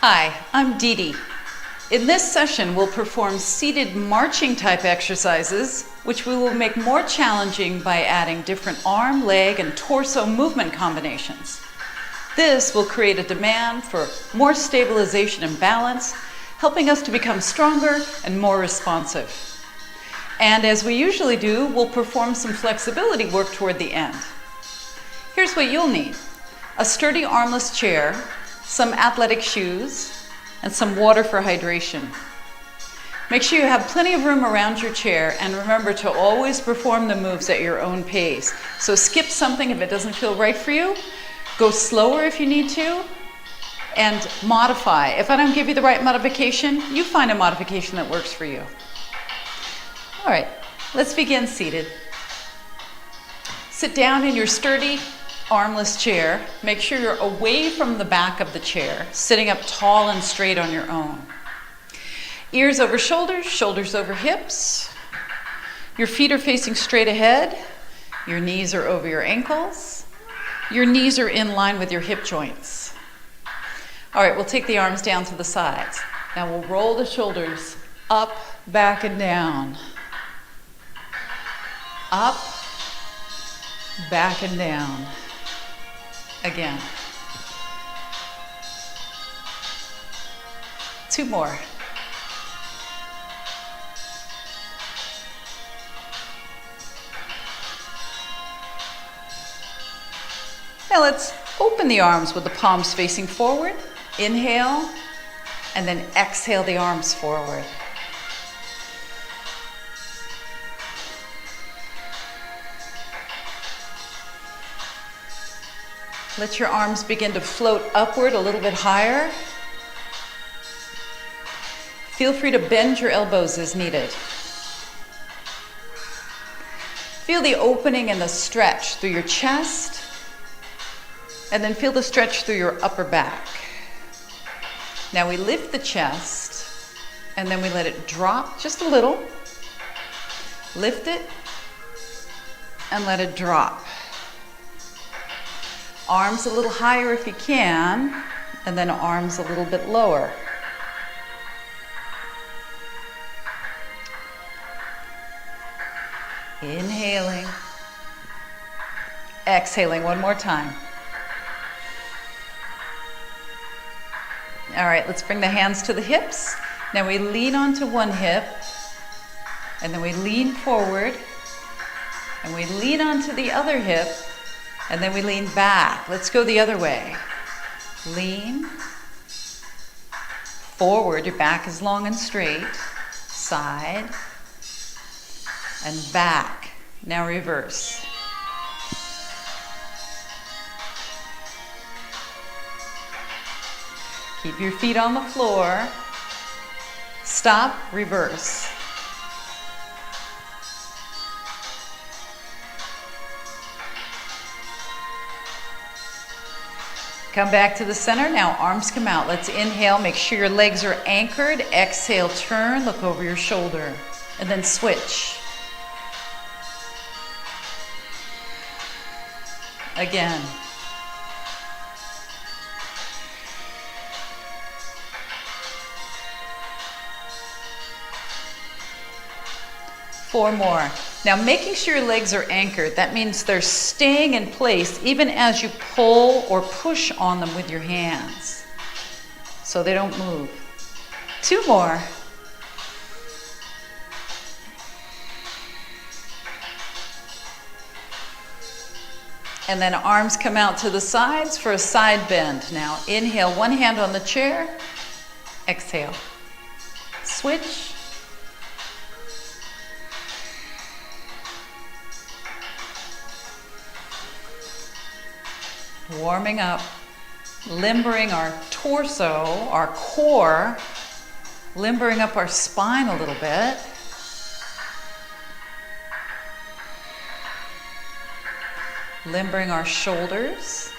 Hi, I'm DeDe. In this session, we'll perform seated marching type exercises, which we will make more challenging by adding different arm, leg, and torso movement combinations. This will create a demand for more stabilization and balance, helping us to become stronger and more responsive. And as we usually do, we'll perform some flexibility work toward the end. Here's what you'll need: a sturdy armless chair, some athletic shoes, and some water for hydration. Make sure you have plenty of room around your chair, and remember to always perform the moves at your own pace. So skip something if it doesn't feel right for you, go slower if you need to, and modify. If I don't give you the right modification, you find a modification that works for you. All right, let's begin seated. Sit down in your sturdy, armless chair. Make sure you're away from the back of the chair, sitting up tall and straight on your own. Ears over shoulders, shoulders over hips. Your feet are facing straight ahead. Your knees are over your ankles. Your knees are in line with your hip joints. All right, we'll take the arms down to the sides. Now we'll roll the shoulders up, back, and down. Up, back, and down. Again. 2 more. Now let's open the arms with the palms facing forward. Inhale, and then exhale the arms forward. Let your arms begin to float upward a little bit higher. Feel free to bend your elbows as needed. Feel the opening and the stretch through your chest, and then feel the stretch through your upper back. Now we lift the chest, and then we let it drop just a little. Lift it, and let it drop. Arms a little higher if you can, and then arms a little bit lower. Inhaling. Exhaling one more time. All right, let's bring the hands to the hips. Now we lean onto one hip, and then we lean forward, and we lean onto the other hip, and then we lean back. Let's go the other way. Lean. Forward, your back is long and straight. Side. And back. Now reverse. Keep your feet on the floor. Stop, reverse. Come back to the center. Now arms come out. Let's inhale. Make sure your legs are anchored. Exhale, turn, look over your shoulder. And then switch. Again. Four more. Now making sure your legs are anchored, that means they're staying in place even as you pull or push on them with your hands, so they don't move. 2 more. And then arms come out to the sides for a side bend. Now inhale, one hand on the chair, exhale. Switch. Warming up, limbering our torso, our core, limbering up our spine a little bit. Limbering our shoulders.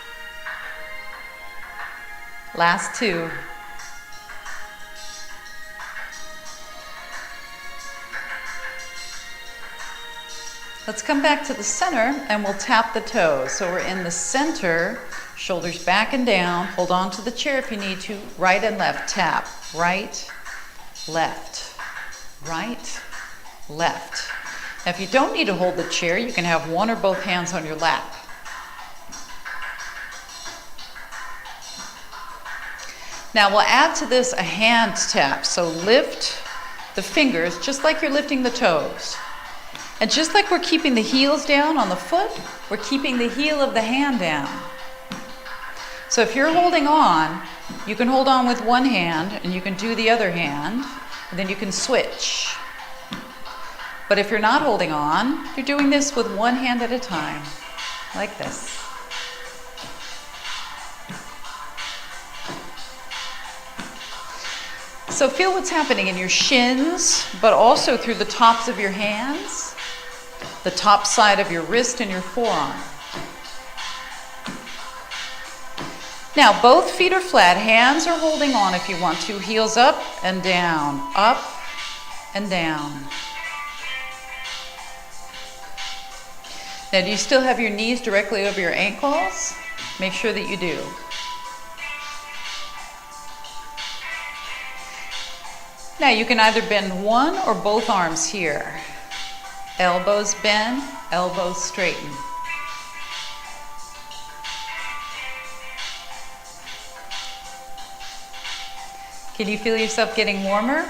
Last 2. Let's come back to the center and we'll tap the toes. So we're in the center, Shoulders back and down. Hold on to the chair if you need to. Right and left. Tap. Right, left, right, left. Now, if you don't need to hold the chair, you can have one or both hands on your lap. Now, we'll add to this a hand tap. So lift the fingers just like you're lifting the toes. And just like we're keeping the heels down on the foot, we're keeping the heel of the hand down. So if you're holding on, you can hold on with one hand and you can do the other hand, and then you can switch. But if you're not holding on, you're doing this with one hand at a time, like this. So feel what's happening in your shins, but also through the tops of your hands, the top side of your wrist and your forearm. Now, both feet are flat, hands are holding on if you want to, heels up and down, up and down. Now, do you still have your knees directly over your ankles? Make sure that you do. Now, you can either bend one or both arms here. Elbows bend, elbows straighten. Can you feel yourself getting warmer?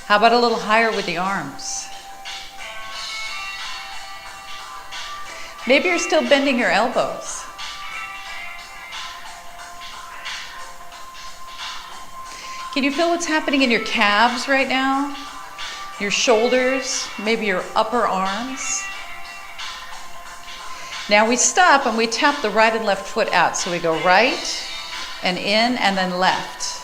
How about a little higher with the arms? Maybe you're still bending your elbows. Can you feel what's happening in your calves right now? Your shoulders, maybe your upper arms? Now we stop and we tap the right and left foot out. So we go right and in and then left.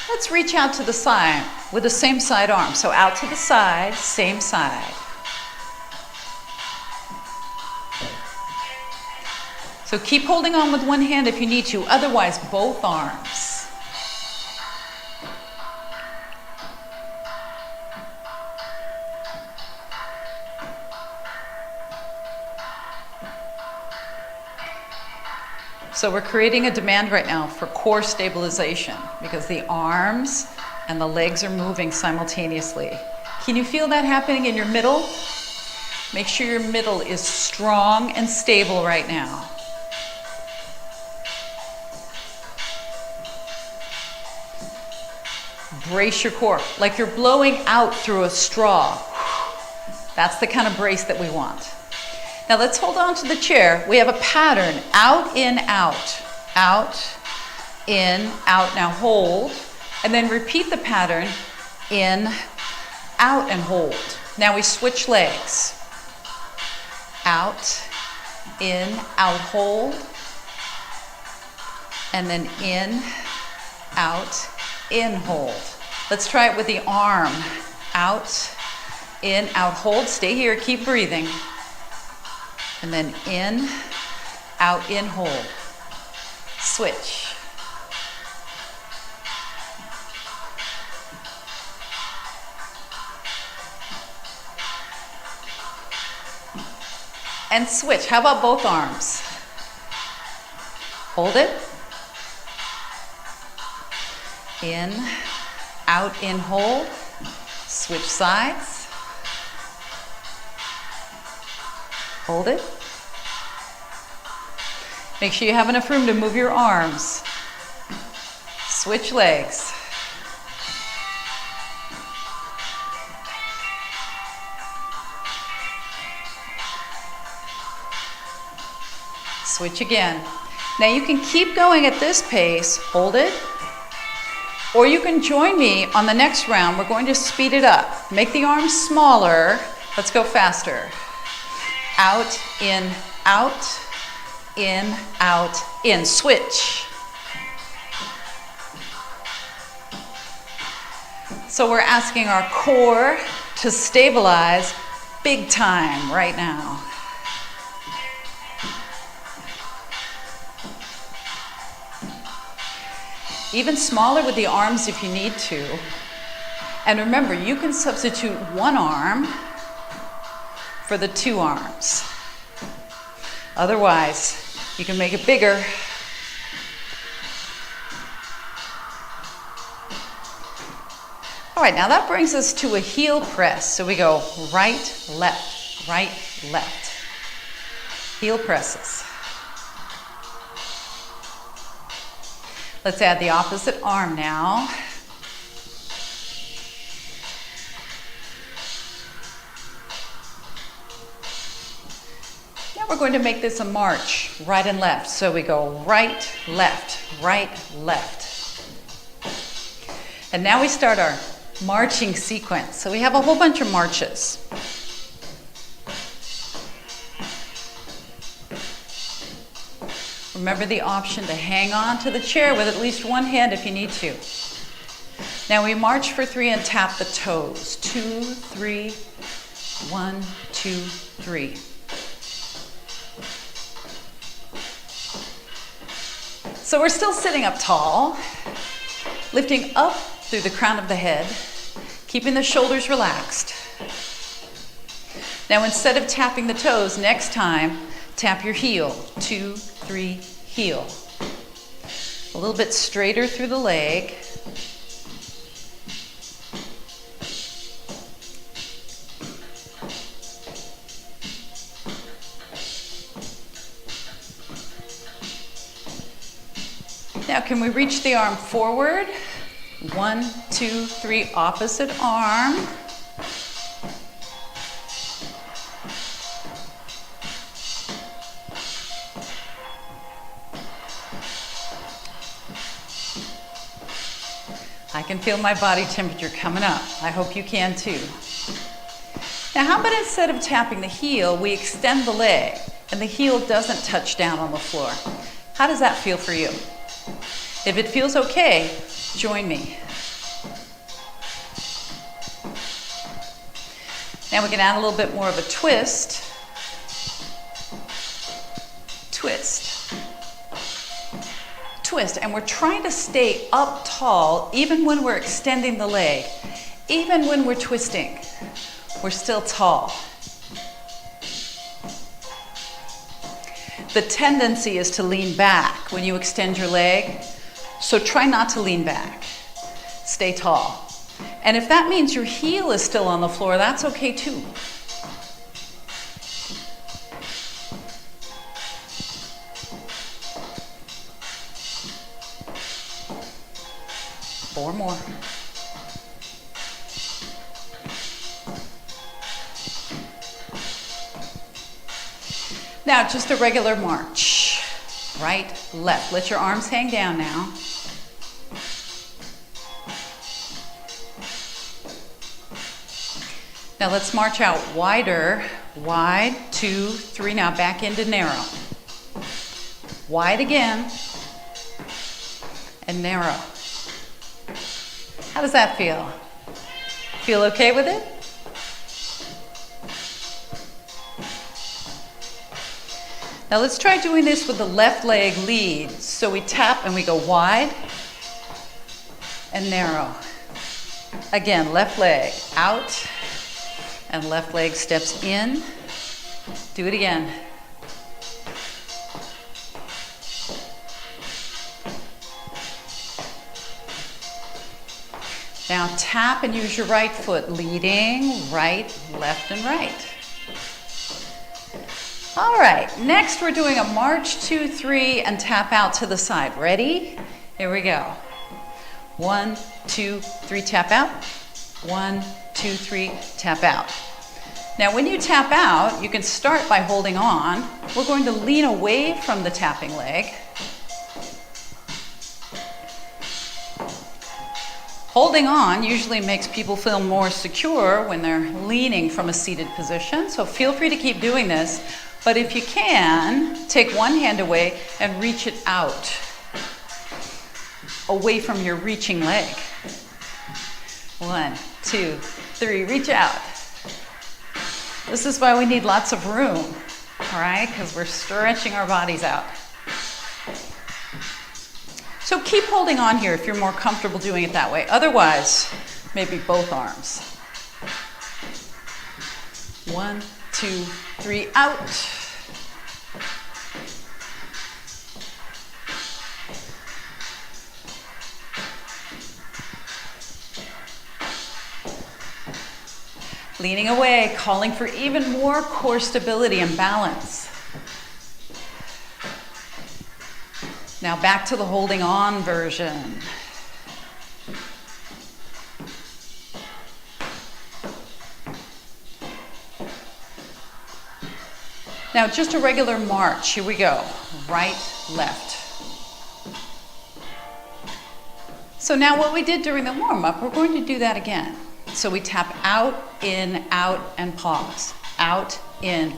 Let's reach out to the side with the same side arm. So out to the side, same side. So keep holding on with one hand if you need to, otherwise both arms. So we're creating a demand right now for core stabilization because the arms and the legs are moving simultaneously. Can you feel that happening in your middle? Make sure your middle is strong and stable right now. Brace your core, like you're blowing out through a straw. That's the kind of brace that we want. Now let's hold on to the chair. We have a pattern, out, in, out, in, out. Now hold, and then repeat the pattern, in, out, and hold. Now we switch legs. Out, in, out, hold, and then in, out, in, hold. Let's try it with the arm. Out, in, out, hold. Stay here, keep breathing. And then in, out, in, hold. Switch. And switch. How about both arms? Hold it. In, out, in, hold. Switch sides. Hold it. Make sure you have enough room to move your arms. Switch legs. Switch again. Now you can keep going at this pace. Hold it. Or you can join me on the next round. We're going to speed it up. Make the arms smaller. Let's go faster. Out, in, out, in, out, in. Switch. So we're asking our core to stabilize big time right now. Even smaller with the arms if you need to. And remember, you can substitute one arm for the two arms. Otherwise, you can make it bigger. All right, now that brings us to a heel press. So we go right, left, right, left. Heel presses. Let's add the opposite arm now. Now we're going to make this a march, right and left. So we go right, left, right, left. And now we start our marching sequence. So we have a whole bunch of marches. Remember the option to hang on to the chair with at least one hand if you need to. Now we march for 3 and tap the toes. 2, 3, 1, 2, 3. So we're still sitting up tall, lifting up through the crown of the head, keeping the shoulders relaxed. Now instead of tapping the toes, next time, tap your heel. 2, 3, heel. A little bit straighter through the leg. Now can we reach the arm forward? 1, 2, 3, opposite arm. I can feel my body temperature coming up. I hope you can too. Now how about instead of tapping the heel, we extend the leg and the heel doesn't touch down on the floor. How does that feel for you? If it feels okay, join me. Now we can add a little bit more of a twist. Twist. Twist. And we're trying to stay up tall even when we're extending the leg. Even when we're twisting, we're still tall. The tendency is to lean back when you extend your leg. So try not to lean back. Stay tall. And if that means your heel is still on the floor, that's okay too. Four more. Now just a regular march. Right, left. Let your arms hang down now. Now let's march out wider, wide, 2, 3, now back into narrow. Wide again, and narrow. How does that feel? Feel okay with it? Now let's try doing this with the left leg lead. So we tap and we go wide and narrow. Again, left leg out. And left leg steps in. Do it again. Now tap and use your right foot, leading, right, left, and right. All right, next we're doing a march, 2, 3, and tap out to the side. Ready? Here we go. 1, 2, 3, tap out. 1, 2, 3, tap out. Now when you tap out, you can start by holding on. We're going to lean away from the tapping leg. Holding on usually makes people feel more secure when they're leaning from a seated position, so feel free to keep doing this. But if you can, take one hand away and reach it out, away from your reaching leg. 1, 2, 3, reach out. This is why we need lots of room, all right? Because we're stretching our bodies out. So So keep holding on here if you're more comfortable doing it that way. Otherwise, maybe both arms. 1, 2, 3, out. Leaning away, calling for even more core stability and balance. Now back to the holding on version. Now just a regular march. Here we go. Right, left. So now what we did during the warm-up, we're going to do that again. So we tap out, and pause. Out, and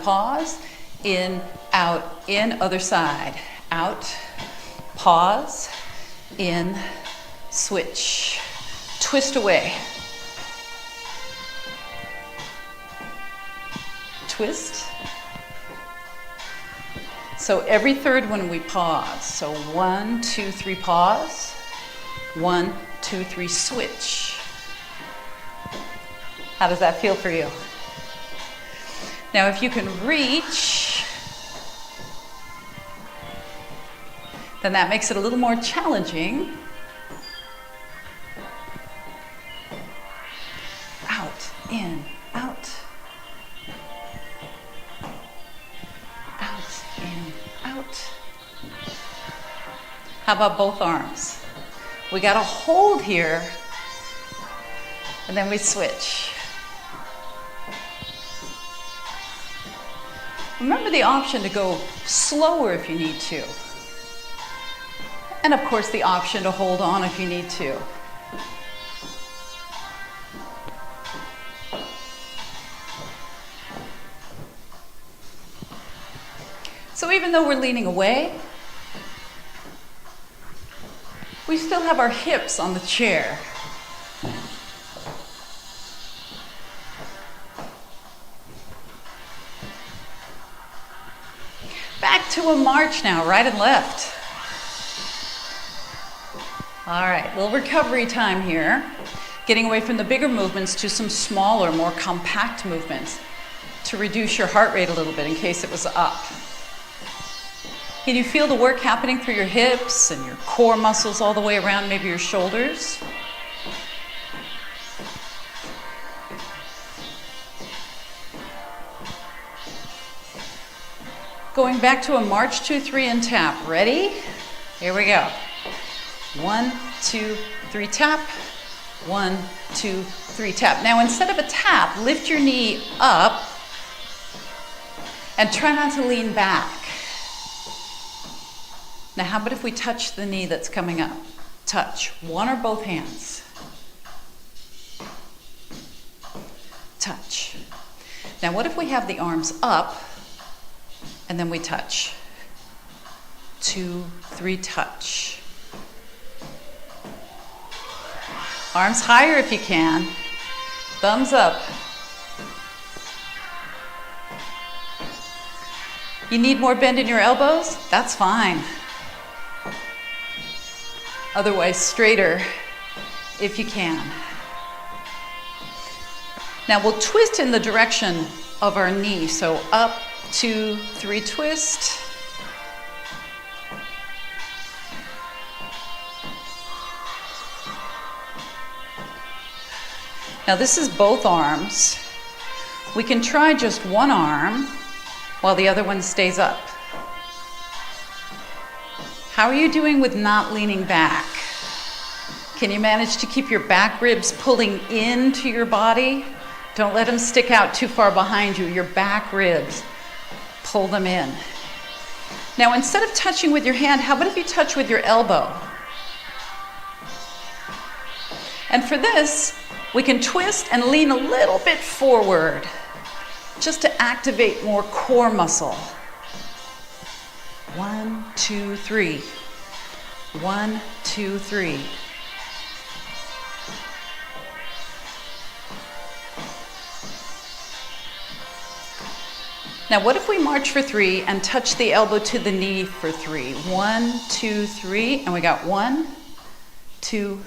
pause. In, out, in, other side. Out, pause, in, switch. Twist away. Twist. So every third one we pause. So 1, 2, 3, pause. 1, 2, 3, switch. How does that feel for you? Now if you can reach, then that makes it a little more challenging. Out, in, out. Out, in, out. How about both arms? We got to hold here, and then we switch. Remember the option to go slower if you need to. And of course the option to hold on if you need to. So even though we're leaning away, we still have our hips on the chair. Back to a march now, right and left. All right, little recovery time here. Getting away from the bigger movements to some smaller, more compact movements to reduce your heart rate a little bit in case it was up. Can you feel the work happening through your hips and your core muscles all the way around, maybe your shoulders? Going back to a march, 2, 3, and tap. Ready? Here we go. 1, 2, 3, tap. 1, 2, 3, tap. Now instead of a tap, lift your knee up and try not to lean back. Now how about if we touch the knee that's coming up? Touch. One or both hands. Touch. Now what if we have the arms up and then we touch? 2, 3, touch. Arms higher if you can. Thumbs up. You need more bend in your elbows? That's fine. Otherwise, straighter if you can. Now we'll twist in the direction of our knee. So up, 2, 3, twist. Now this is both arms. We can try just one arm while the other one stays up. How are you doing with not leaning back? Can you manage to keep your back ribs pulling into your body? Don't let them stick out too far behind you. Your back ribs, pull them in. Now instead of touching with your hand, how about if you touch with your elbow? And for this, we can twist and lean a little bit forward just to activate more core muscle. 1, 2, 3. 1, 2, 3. Now, what if we march for 3 and touch the elbow to the knee for 3? 1, 2, 3, and we got 1, 2,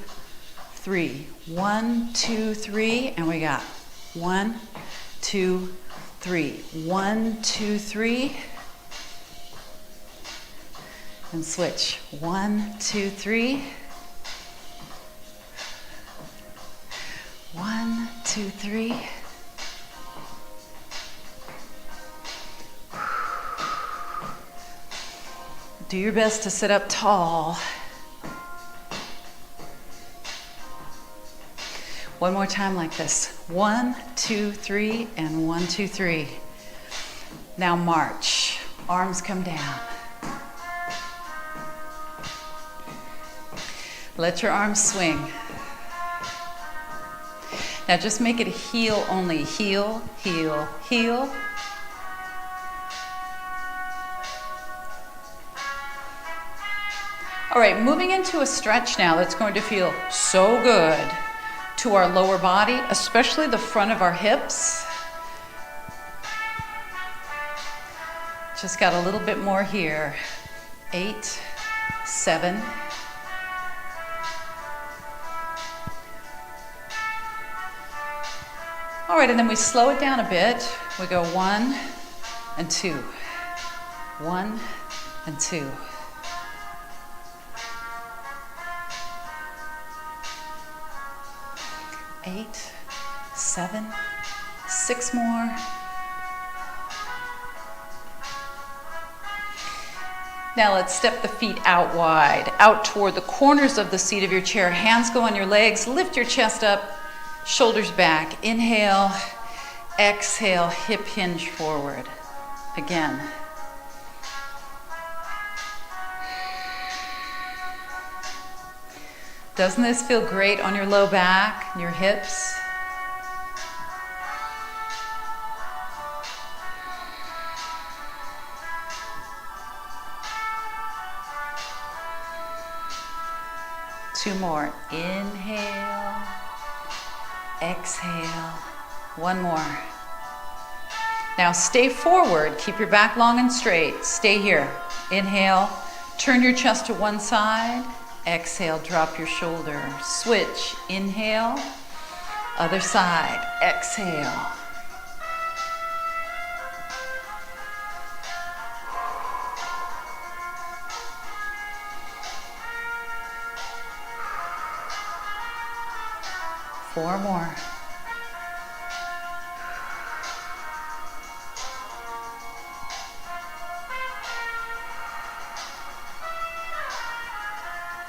3. 1, 2, 3, and we got 1, 2, 3. 1, 2, 3. And switch. 1, 2, 3. 1, 2, 3. Do your best to sit up tall. One more time like this. 1, 2, 3, and 1, 2, 3. Now march. Arms come down. Let your arms swing. Now just make it heel only. Heel, heel, heel. All right, moving into a stretch now that's going to feel so good to our lower body, especially the front of our hips. Just got a little bit more here. 8, 7. All right, and then we slow it down a bit. We go 1 and 2. 1 and 2. 8, 7, 6 more. Now let's step the feet out wide, out toward the corners of the seat of your chair. Hands go on your legs. Lift your chest up, shoulders back. Inhale, exhale, hip hinge forward. Again. Doesn't this feel great on your low back and your hips? Two more. Inhale, exhale. One more. Now stay forward. Keep your back long and straight. Stay here. Inhale, turn your chest to one side. Exhale, drop your shoulder. Switch. Inhale, other side. Exhale. Four more.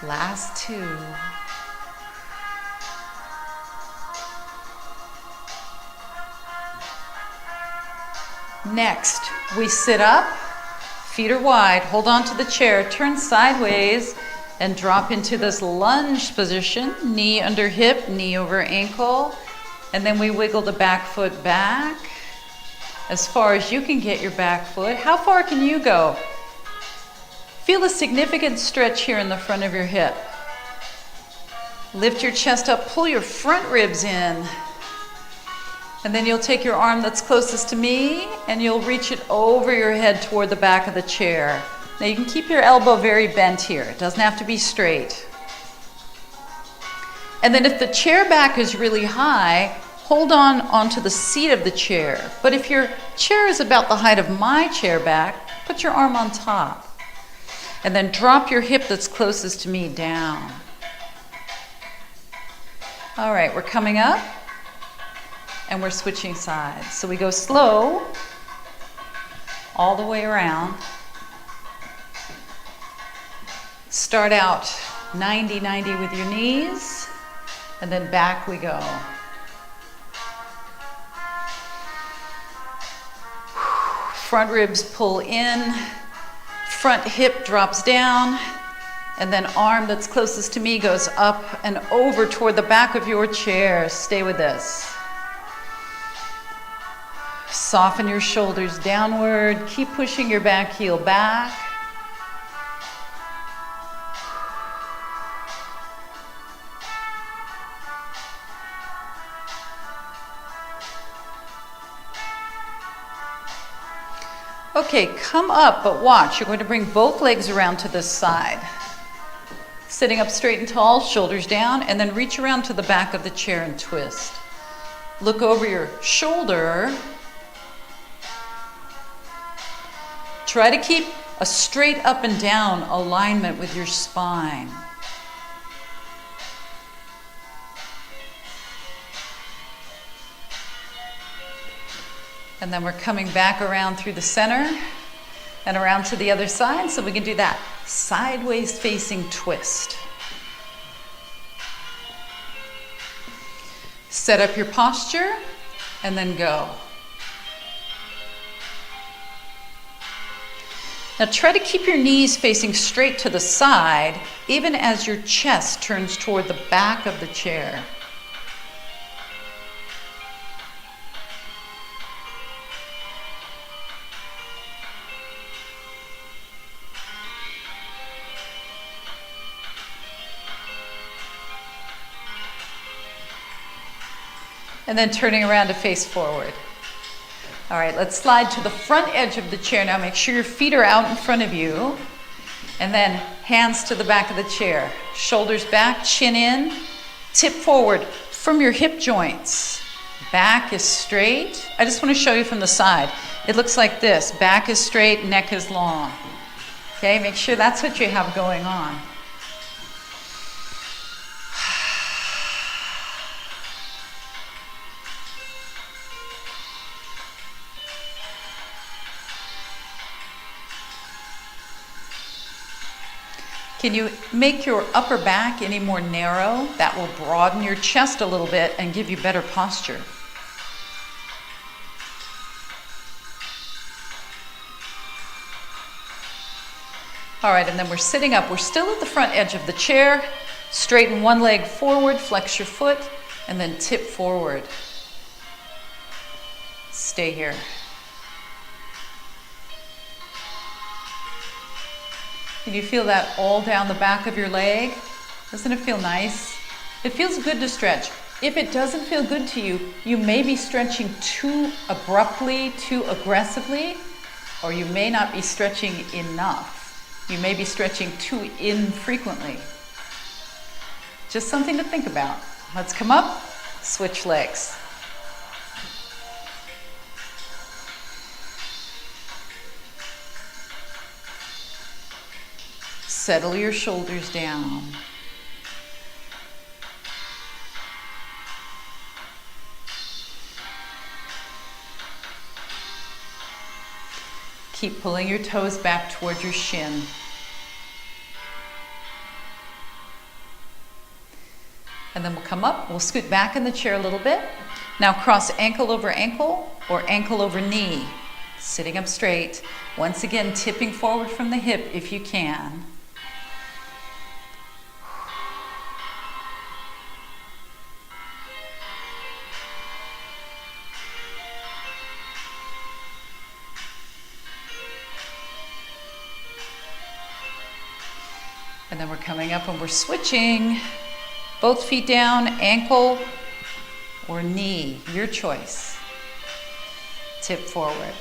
Last two. Next, we sit up, feet are wide, hold on to the chair, turn sideways, and drop into this lunge position, knee under hip, knee over ankle, and then we wiggle the back foot back as far as you can get your back foot. How far can you go? Feel a significant stretch here in the front of your hip. Lift your chest up, pull your front ribs in. And then you'll take your arm that's closest to me and you'll reach it over your head toward the back of the chair. Now you can keep your elbow very bent here. It doesn't have to be straight. And then if the chair back is really high, hold on onto the seat of the chair. But if your chair is about the height of my chair back, put your arm on top. And then drop your hip that's closest to me down. All right, we're coming up and we're switching sides. So we go slow all the way around. Start out 90-90 with your knees, and then back we go. Front ribs pull in. Front hip drops down, and then arm that's closest to me goes up and over toward the back of your chair. Stay with this. Soften your shoulders downward. Keep pushing your back heel back. Okay, come up, but watch. You're going to bring both legs around to this side. Sitting up straight and tall, shoulders down, and then reach around to the back of the chair and twist. Look over your shoulder. Try to keep a straight up and down alignment with your spine. And then we're coming back around through the center and around to the other side, so we can do that sideways facing twist. Set up your posture and then go. Now try to keep your knees facing straight to the side, even as your chest turns toward the back of the chair. And then turning around to face forward. All right, let's slide to the front edge of the chair now. Make sure your feet are out in front of you. And then hands to the back of the chair. Shoulders back, chin in, tip forward from your hip joints. Back is straight. I just want to show you from the side. It looks like this. Back is straight, neck is long. Okay, make sure that's what you have going on. Can you make your upper back any more narrow? That will broaden your chest a little bit and give you better posture. All right, and then we're sitting up. We're still at the front edge of the chair. Straighten one leg forward, flex your foot, and then tip forward. Stay here. Can you feel that all down the back of your leg? Doesn't it feel nice? It feels good to stretch. If it doesn't feel good to you, you may be stretching too abruptly, too aggressively, or you may not be stretching enough. You may be stretching too infrequently. Just something to think about. Let's come up, switch legs. Settle your shoulders down. Keep pulling your toes back toward your shin. And then we'll come up, we'll scoot back in the chair a little bit. Now cross ankle over ankle or ankle over knee. Sitting up straight. Once again, tipping forward from the hip if you can. And then we're coming up and we're switching. Both feet down, ankle or knee, your choice. Tip forward.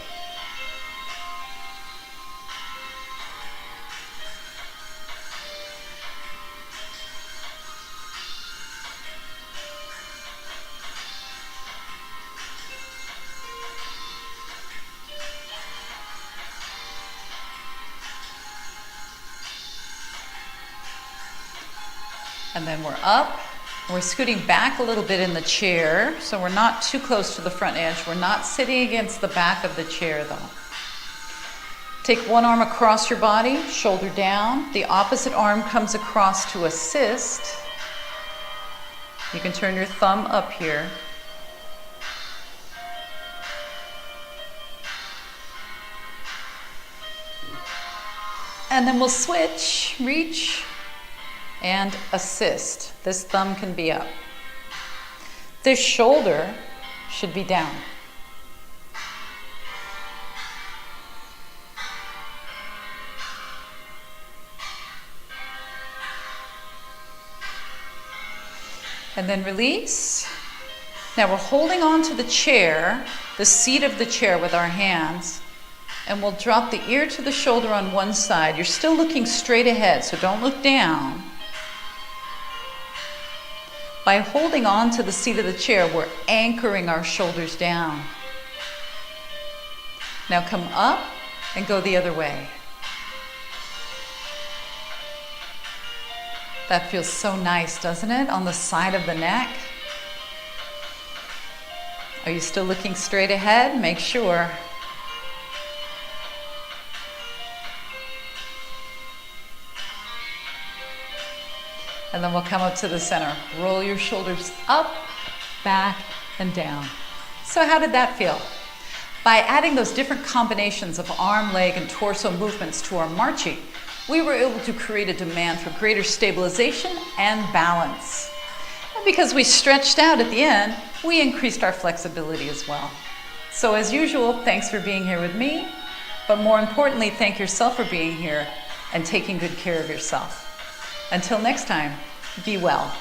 And then we're up. We're scooting back a little bit in the chair, so we're not too close to the front edge. We're not sitting against the back of the chair though. Take one arm across your body, shoulder down. The opposite arm comes across to assist. You can turn your thumb up here. And then we'll switch, reach, and assist. This thumb can be up. This shoulder should be down. And then release. Now we're holding on to the chair, the seat of the chair with our hands, And we'll drop the ear to the shoulder on one side. You're still looking straight ahead, so don't look down. By holding on to the seat of the chair, we're anchoring our shoulders down. Now come up and go the other way. That feels so nice, doesn't it? On the side of the neck. Are you still looking straight ahead? Make sure. And then we'll come up to the center. Roll your shoulders up, back, and down. So how did that feel? By adding those different combinations of arm, leg, and torso movements to our marching, we were able to create a demand for greater stabilization and balance. And because we stretched out at the end, we increased our flexibility as well. So as usual, thanks for being here with me, but more importantly, thank yourself for being here and taking good care of yourself. Until next time, be well.